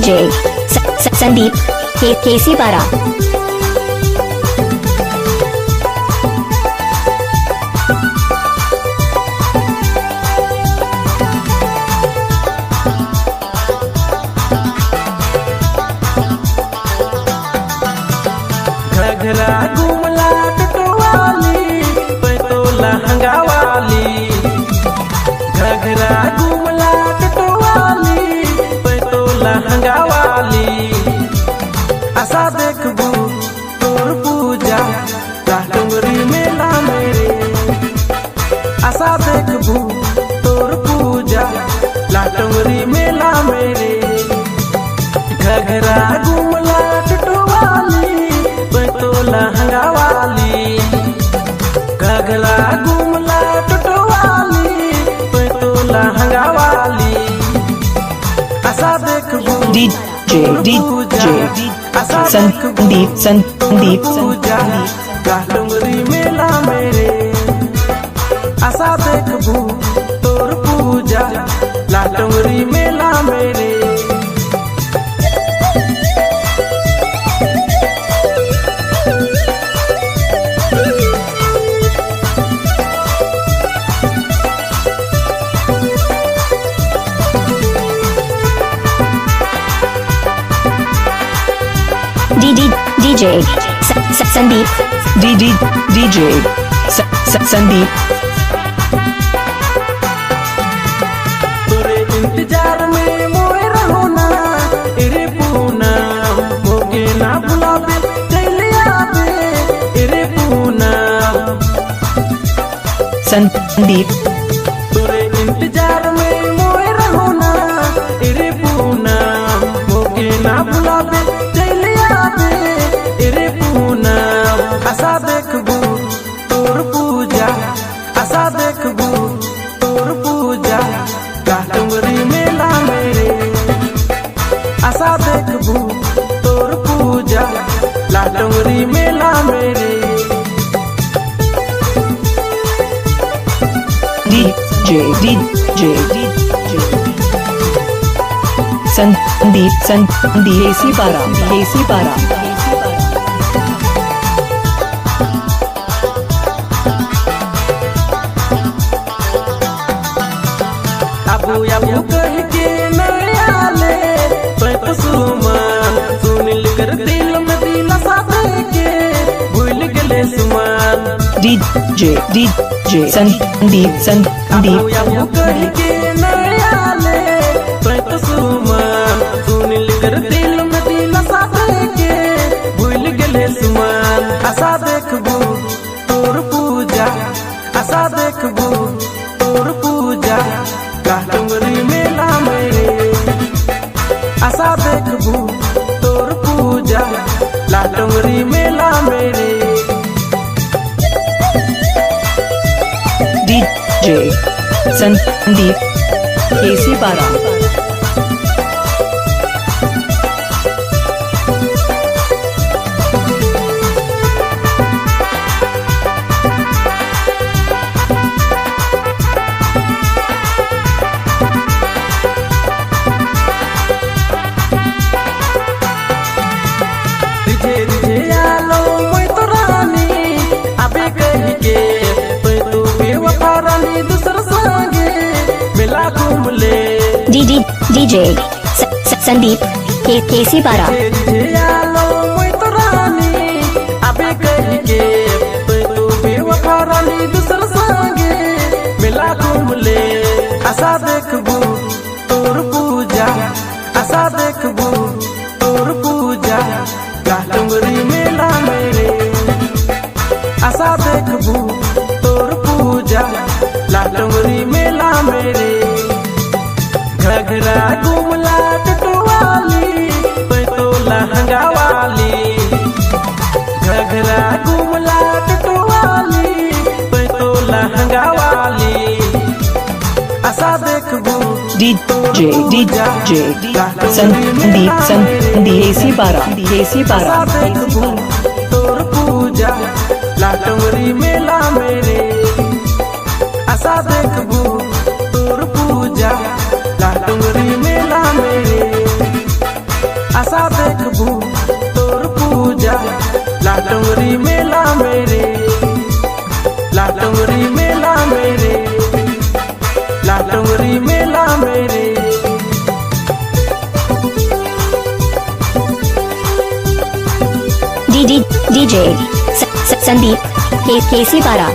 DJ Sandeep KC Para घघरा गुमला टटवाली पैतोला हंगावाली घघरा गुमला टटवाली पैतोला हंगावाली आशा देखबू तोर पूजा डोंगरी मेला मेरे आशा देखबू तोर पूजा डोंगरी मेला मेरे घघरा गुमला टटवाली पैतोला हंगावाली घघरा गुमला टटवाली पैतोला हंगावाली आशा देखबू DJ Sandeep पूजा डोंगरी मेला मेरे आशा देखबू तोर पूजा डोंगरी मेला मेरे DJ Sandeep DJ Sandeep तोरे इंतजार में मोए रहो ना तेरे पूना मोके ना बुलावे चले आवे तेरे पूना Sandeep तोरे इंतजार में मोए रहो ना तेरे पूना मोके ना बुलावे चले आवे तेरे पूना आशा देखबू तोर पूजा आशा देखबू तोर पूजा डोंगरी मेला मेरे आशा देखबू तोर पूजा डोंगरी मेला मेरे DJ Sandeep KC Para अबू अबू कह के नया ले तो सुमान सुनिल कर दिल में दिल साथ के भूल गले सुमान DJ Sandeep अबू अबू कह के नया ले तो सुमान सुनिल कर दिल में दिल साथ के भूल गले सुमान आशा देखबू तोर पूजा आशा देखबू तोर पूजा डोंगरी मेला मेरे आशा देखबू तोर पूजा डोंगरी मेला मेरे DJ Sandeep KC Para DJ Sandeep KC Para आशा देखबू तोर पूजा आशा देखबू तोर पूजा डोंगरी मेला मेरे आशा देखबू तोर पूजा डोंगरी मेला मेरे घघरा गुमला टटवाली पैतोला हंगावाली घघरा गुमला टटवाली पैतोला हंगावाली आशा देखबू DJ Sandeep KC Para आशा देखबू तोर पूजा डोंगरी मेला मेरे आशा देखबू तोर पूजा डोंगरी मेला मेरे आशा देखबू तोर पूजा लाटमरी मेला मेरे, लाटमरी मेला मेरे, लाटमरी मेला मेरे। DJ संदीप केसी पारा।